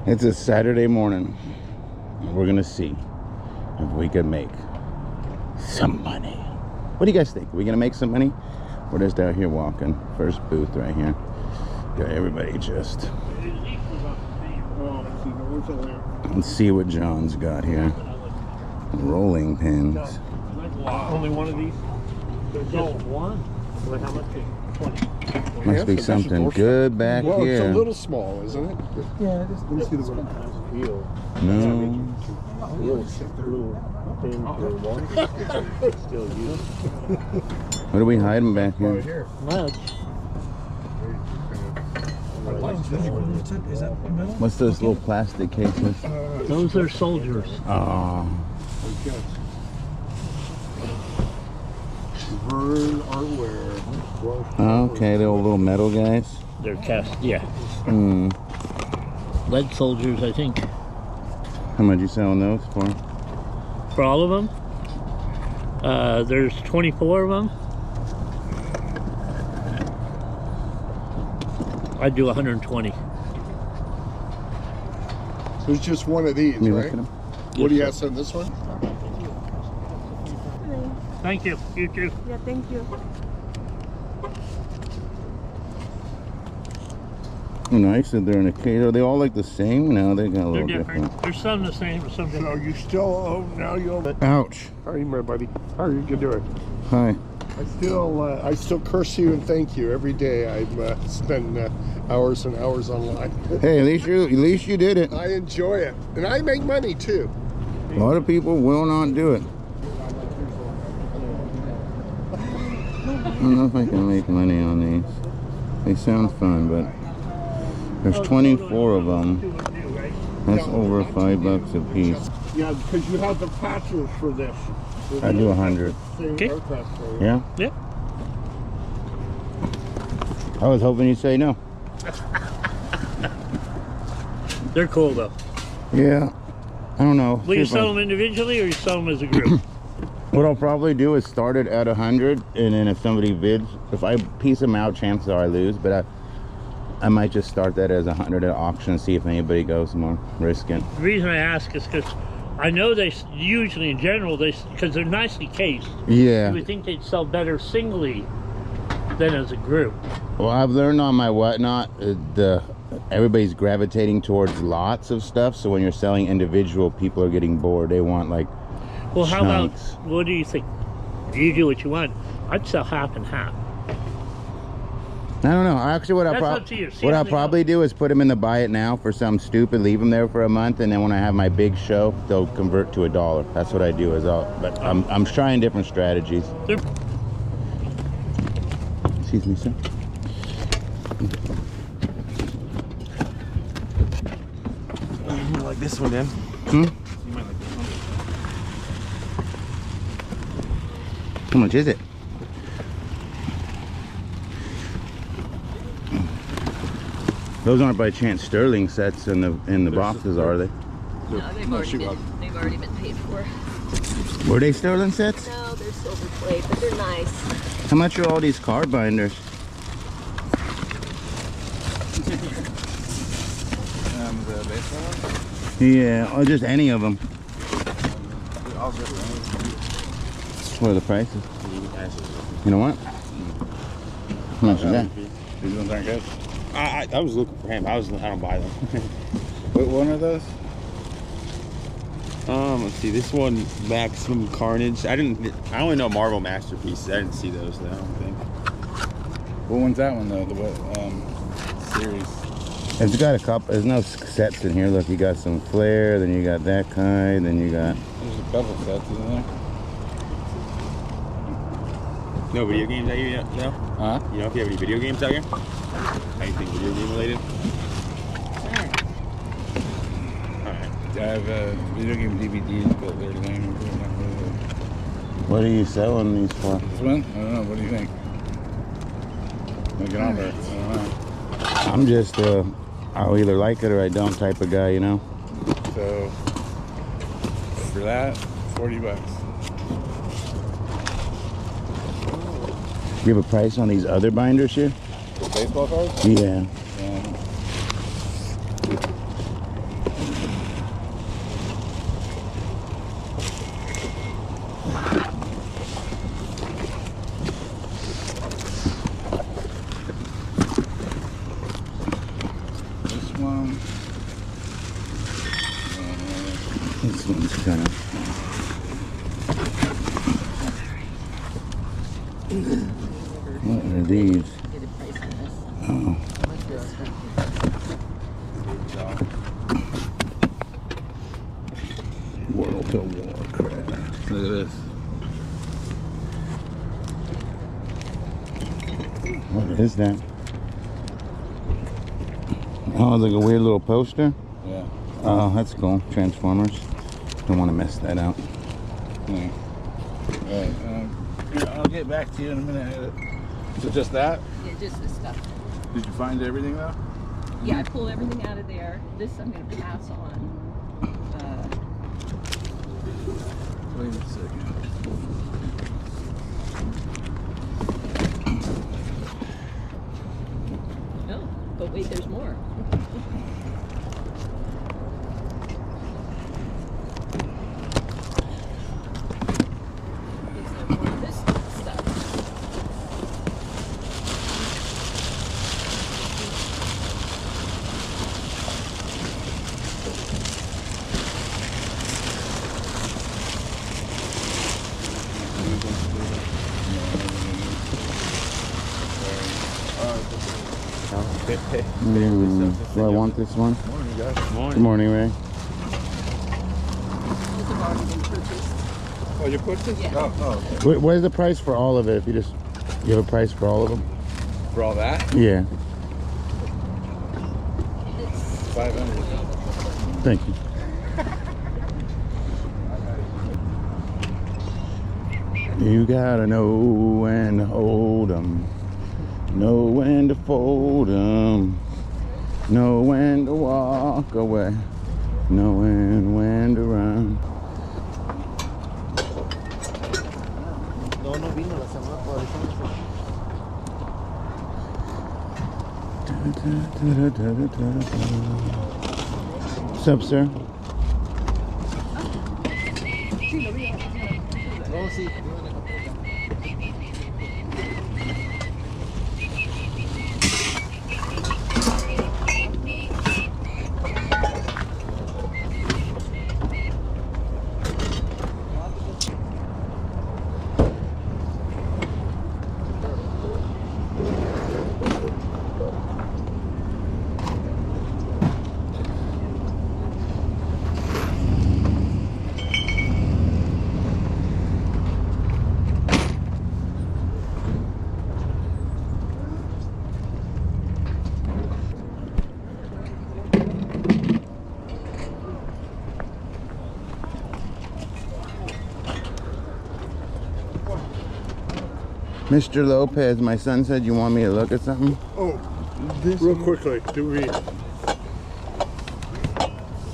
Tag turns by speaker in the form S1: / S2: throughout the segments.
S1: It's a Saturday morning. We're gonna see if we can make some money. What do you guys think? Are we gonna make some money? We're just out here walking. First booth right here. Got everybody just. Let's see what John's got here. Rolling pins.
S2: Only one of these? Just one? Well, how much is 20?
S1: Must be something good back here.
S3: Well, it's a little small, isn't it?
S2: Yeah, it is.
S3: Let me see the one.
S1: No. What are we hiding back here?
S2: Much.
S1: What's those little plastic cases?
S2: Those are soldiers.
S1: Oh.
S3: Vern Artware.
S1: Okay, the old little metal guys.
S2: They're cast, yeah.
S1: Hmm.
S2: Lead soldiers, I think.
S1: How much you selling those for?
S2: For all of them? There's 24 of them. I'd do 120.
S3: There's just one of these,
S1: Let me look
S3: right?
S1: at 'em.
S3: What do you have on this one?
S2: Thank you. You too.
S4: Yeah, thank you.
S1: Oh, nice that they're in a case. Are they all like the same? No, they got a
S2: They're
S1: little
S2: different.
S1: different.
S2: There's some the same, but some
S3: So
S2: different.
S3: you still owe, now you owe.
S1: Ouch.
S3: How are you, my buddy? How are you doing?
S1: Hi.
S3: I still curse you and thank you every day. I spend hours and hours online.
S1: Hey, at least you did it.
S3: I enjoy it, and I make money too.
S1: A lot of people will not do it. I don't know if I can make money on these. They sound fun, but there's 24 of them. That's over $5 a piece.
S3: Yeah, because you have the patches for this.
S1: I do 100.
S2: Okay.
S1: Yeah?
S2: Yep.
S1: I was hoping you'd say no.
S2: They're cool though.
S1: Yeah. I don't know.
S2: Will you
S1: See if I-
S2: sell them individually or you sell them as a group?
S1: What I'll probably do is start it at 100, and then if somebody bids, if I piece them out, chances are I lose, but I might just start that as 100 at auction and see if anybody goes more, risk it.
S2: The reason I ask is because I know they usually, in general, because they're nicely cased.
S1: Yeah.
S2: You would think they'd sell better singly than as a group.
S1: Well, I've learned on my whatnot, everybody's gravitating towards lots of stuff, so when you're selling individual, people are getting bored. They want like
S2: Well, how
S1: chunks.
S2: about, what do you think? You do what you want. I'd sell half and half.
S1: I don't know. Actually,
S2: That's up to you. See
S1: what
S2: if
S1: I'll
S2: they
S1: probably do is put them in the buy it now for something stupid, leave them there for a month, and then when I have my big show, they'll convert to $1. That's what I do. But I'm trying different strategies.
S2: They're
S1: Excuse me, sir.
S5: You might like this one, then.
S1: Hmm?
S5: You might like this one.
S1: How much is it? Those aren't by chance sterling sets in the boxes, are they?
S4: No, they've already been paid for.
S1: Were they sterling sets?
S4: No, they're silver plate, but they're nice.
S1: How much are all these card binders?
S5: The baseball one?
S1: Yeah, or just any of them.
S5: I'll just
S1: What are the prices? You know what? How much is that?
S5: These ones aren't good. I was looking for him. I don't buy them. What one are those? Let's see. This one, Maximum Carnage. I only know Marvel Masterpieces. I didn't see those though. I don't think.
S6: What one's that one though? The what series?
S1: It's got a couple. There's no sets in here. Look, you got some Flair, then you got that kind, then you got.
S6: There's a couple sets, isn't there?
S5: No video games out here, no?
S6: Huh?
S5: You know if you have any video games out here? Anything video game related? Alright.
S6: I have video game DVDs, but they're lame. They're not really.
S1: What are you selling these for?
S6: This one? I don't know. What do you think? Make an offer. I don't know.
S1: I'm just I'll either like it or I don't type of guy, you know.
S6: So for that, $40.
S1: You have a price on these other binders here?
S6: The baseball cards?
S1: Yeah.
S6: one.
S1: This one's kind of. What are these?
S4: Get a price on this.
S1: Oh. World of Warcraft.
S6: Look at this.
S1: What is that? Oh, it's like a weird little poster.
S6: Yeah.
S1: Oh, that's cool. Transformers. Don't want to mess that up.
S6: Yeah. Alright, yeah, I'll get back to you in a minute. So just that?
S4: Yeah, just this stuff.
S6: Did you find everything though?
S4: Yeah, I pulled everything out of there. This I'm going to pass on.
S6: Wait a second.
S4: No, but wait, there's more. Is there more of this stuff?
S1: Do I want this one?
S6: Morning, guys.
S1: Good morning, Ray.
S4: Those have already been purchased.
S6: Oh, you put this?
S4: Yeah.
S6: Oh, okay.
S1: What is the price for all of it? If you have a price for all of them?
S6: For all that?
S1: Yeah.
S4: It's
S6: 500.
S1: Thank you. You gotta know when to hold 'em, know when to fold 'em, know when to walk away, know when to run. What's up, sir? Mr. Lopez, my son said you want me to look at something?
S3: Oh, real quickly, do we?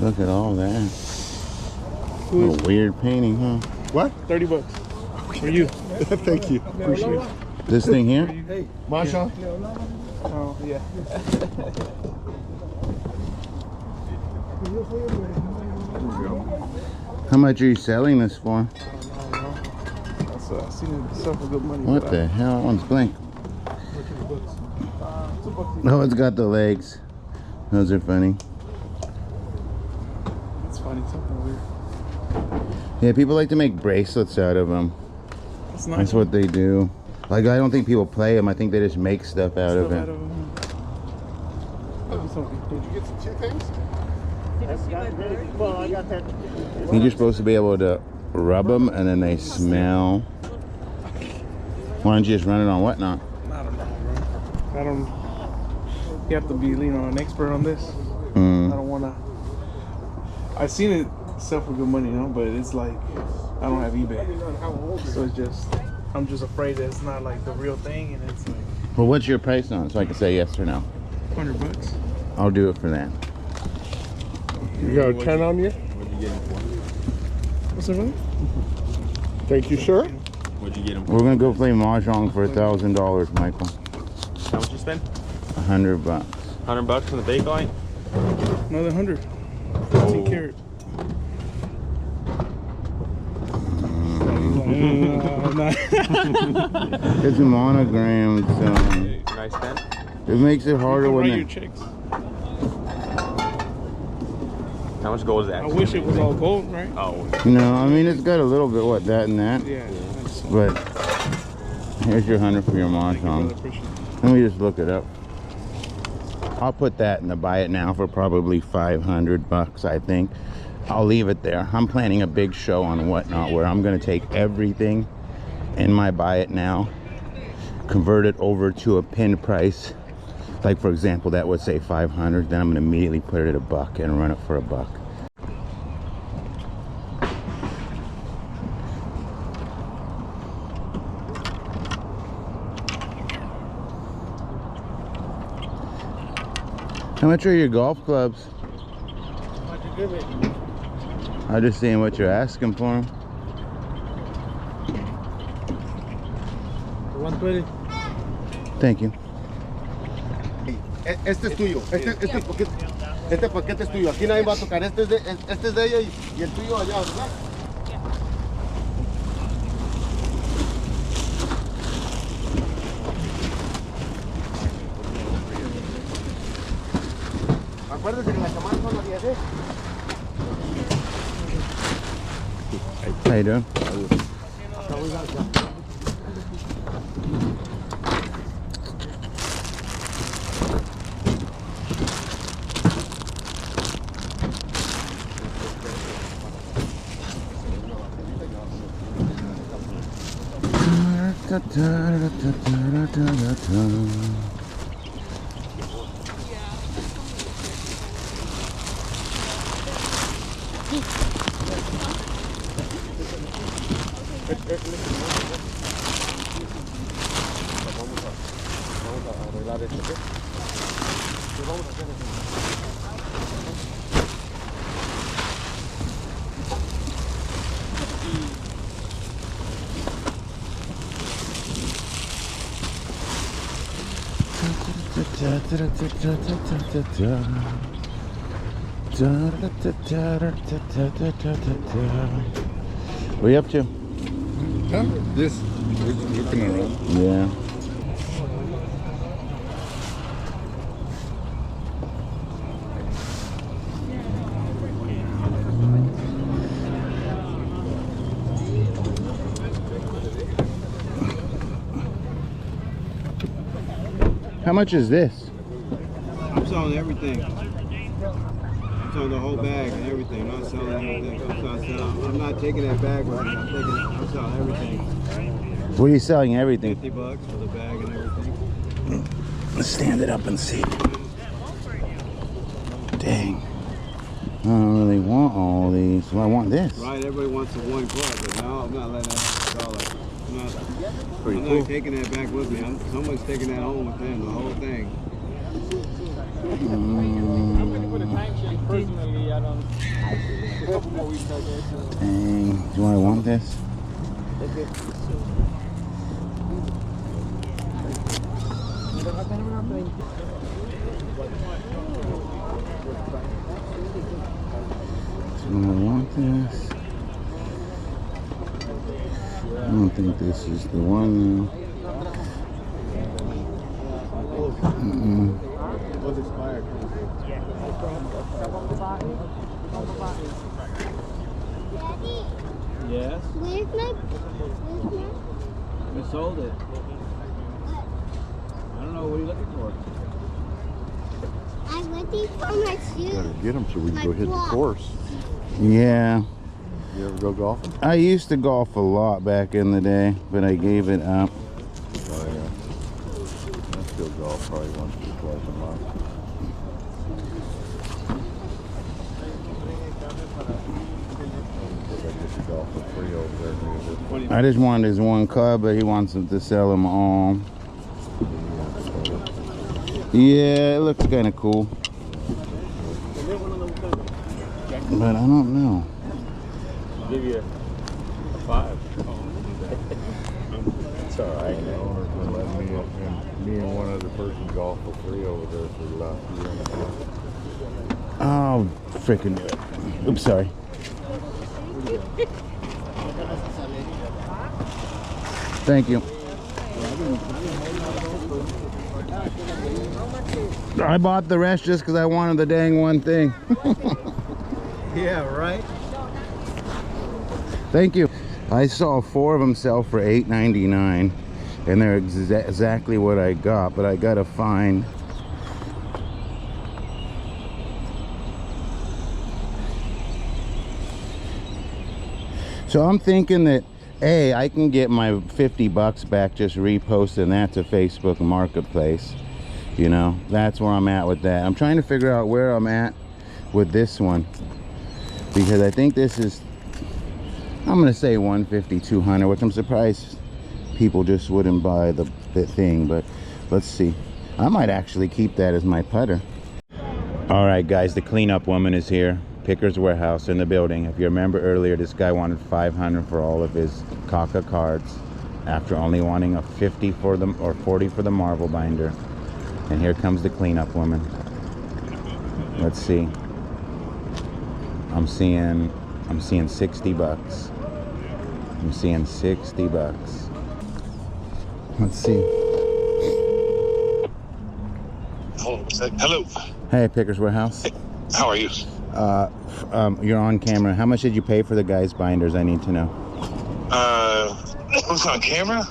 S1: Look at all that. What a weird painting, huh?
S3: What?
S2: 30 bucks. For you.
S3: Thank you. Appreciate it.
S1: This thing here?
S3: Hey, Masha.
S2: Oh, yeah.
S1: How much are you selling this for?
S2: I seen it sell for good money.
S1: What the hell? That one's blank. Oh, it's got the legs. Those are funny.
S2: It's funny, something weird.
S1: Yeah, people like to make bracelets out of them.
S2: It's nice.
S1: That's what they do. Like, I don't think people play them. I think they just make stuff out of it.
S2: Did
S3: Did you get the two things?
S2: Well, I got that.
S1: I think you're supposed to be able to rub them and then they smell. Why don't you just run it on whatnot?
S2: I don't know, bro. I don't. You have to be, an expert on this. I don't wanna. I've seen it sell for good money, but it's like I don't have eBay, so it's just I'm just afraid that it's not like the real thing, and it's like
S1: Well, what's your price on it so I can say yes or no?
S2: $100.
S1: I'll do it for that.
S3: You got a 10 on you?
S5: What'd you get him for?
S2: What's it really?
S3: Thank you, sir.
S5: What'd you get him for?
S1: We're gonna go play mahjong for $1,000, Michael.
S5: How much you spend?
S1: $100.
S5: $100 on the bake light?
S2: Another 100. 15 carat.
S1: It's monogrammed, so
S5: Nice pen.
S1: it makes it harder when
S2: Write
S1: they,
S2: your checks.
S5: How much gold is that?
S2: I wish it was all gold, right?
S5: Oh,
S1: No, I mean, it's got a little bit, what, that and that?
S2: Yeah. That's,
S1: But here's your 100 for your
S2: thank you, brother.
S1: Montom.
S2: Appreciate it.
S1: Let me just look it up. I'll put that in the buy it now for probably 500 bucks, I think. I'll leave it there. I'm planning a big show on Whatnot where I'm going to take everything in my buy it now, convert it over to a pinned price. Like, for example, that would say 500. Then I'm going to immediately put it at $1 and run it for $1. How much are your golf clubs? I'm just seeing what you're asking for them.
S7: 120.
S1: Thank you.
S7: Este es tuyo. Este paquete es tuyo. Aquí nadie va a tocar. Este es de ella y el tuyo allá, ¿verdad? Acuérdate que las llamadas son las 10, ¿eh?
S1: How you doing? What are you up to?
S6: Huh? This, we're looking around.
S1: Yeah. How much is this?
S8: I'm selling everything. I'm selling the whole bag and everything. I'm not selling everything. I'm not taking that bag with me. I'm selling everything.
S1: What are you selling? Everything.
S8: $50 for the bag and everything.
S1: Let's stand it up and see. Dang. I don't really want all these. Well, I want this.
S8: Right, everybody wants the one club, but no, I'm not letting that happen. I'm not taking that back with me. Someone's taking that home with them, the whole thing.
S7: I'm going to put a timesheet personally. I don't. A couple more weeks, I guess.
S1: Dang. Do I want this? Do I want this? I don't think this is the one.
S8: What's expired? Yes? We sold it. I don't know, what are you looking for?
S9: I'm looking for my shoes.
S3: Gotta get them so we can go hit the course.
S1: Yeah.
S3: You ever go golfing?
S1: I used to golf a lot back in the day, but I gave it up.
S3: Oh yeah. I still golf probably once or twice a month. I get to golf for free over there.
S1: I just wanted his one club, but he wants him to sell them all. Yeah, it looks kind of cool. But I don't know.
S8: Give you a 5.
S3: It's all right. The owner's gonna let me and one other person golf for free over there for the last year and a half.
S1: Oh, freaking do it. Oops, sorry. Thank you. I bought the rest just because I wanted the dang one thing.
S6: Yeah, right?
S1: Thank you. I saw 4 of them sell for $8.99, and they're exactly what I got, but I got to find. So I'm thinking that I can get my 50 bucks back just reposting that to Facebook Marketplace. You know, that's where I'm at with that. I'm trying to figure out where I'm at with this one, because I think this is, I'm gonna say 150, 200, which I'm surprised people just wouldn't buy the thing, but let's see. I might actually keep that as my putter. All right, guys, the cleanup woman is here. Picker's Warehouse in the building. If you remember earlier, this guy wanted $500 for all of his Kaka cards after only wanting a 50 for them or 40 for the Marvel binder. And here comes the cleanup woman. Let's see. I'm seeing 60 bucks. I'm seeing 60 bucks. Let's see.
S9: Hello.
S1: Hey, Picker's Warehouse.
S9: How are you?
S1: You're on camera. How much did you pay for the guy's binders? I need to know.
S9: Who's on camera?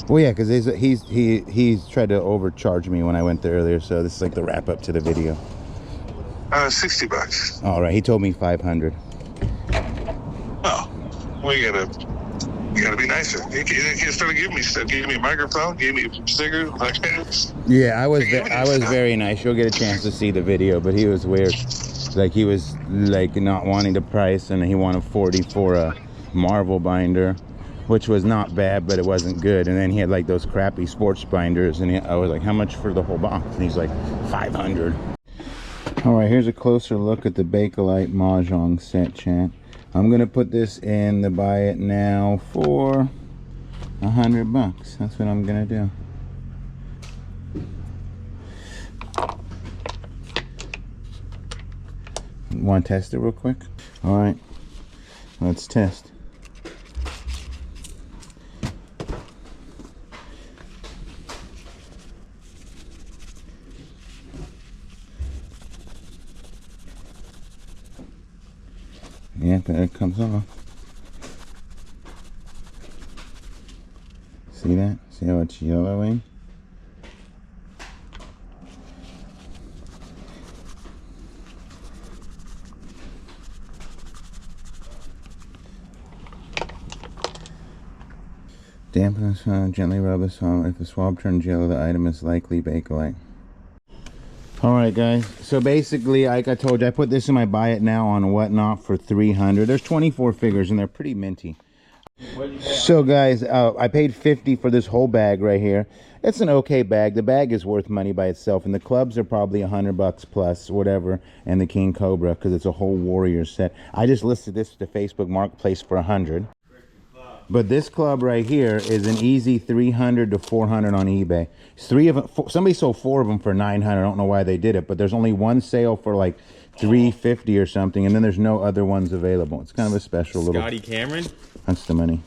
S1: Well, yeah, because he's tried to overcharge me when I went there earlier, so this is like the wrap up to the video.
S9: 60 bucks.
S1: All right, he told me 500.
S9: Oh, well, you gotta be nicer. You can't start giving me stuff. Give me a microphone. Give me stickers.
S1: Yeah, I was very nice. You'll get a chance to see the video, but he was weird. Like, he was like not wanting the price, and he wanted 40 for a Marvel binder, which was not bad, but it wasn't good. And then he had like those crappy sports binders, and I was like, how much for the whole box? And he's like, 500. All right, here's a closer look at the Bakelite Mahjong set, chat. I'm gonna put this in the buy it now for $100. That's what I'm gonna do. Want to test it real quick? All right, let's test. Yeah, there it comes off. See that? See how it's yellowing? Dampen the swab, gently rub the swab. If the swab turns yellow, the item is likely Bakelite. Alright guys, so basically, like I told you, I put this in my buy it now on Whatnot for $300. There's 24 figures and they're pretty minty. So guys, I paid $50 for this whole bag right here. It's an okay bag. The bag is worth money by itself, and the clubs are probably $100 plus, whatever, and the King Cobra, because it's a whole Warrior set. I just listed this to Facebook Marketplace for $100. But this club right here is an easy $300 to $400 on eBay. Three of them, somebody sold 4 of them for $900. I don't know why they did it, but there's only one sale for like $350 or something, and then there's no other ones available. It's kind of a special little.
S5: Scotty Cameron.
S1: That's the money.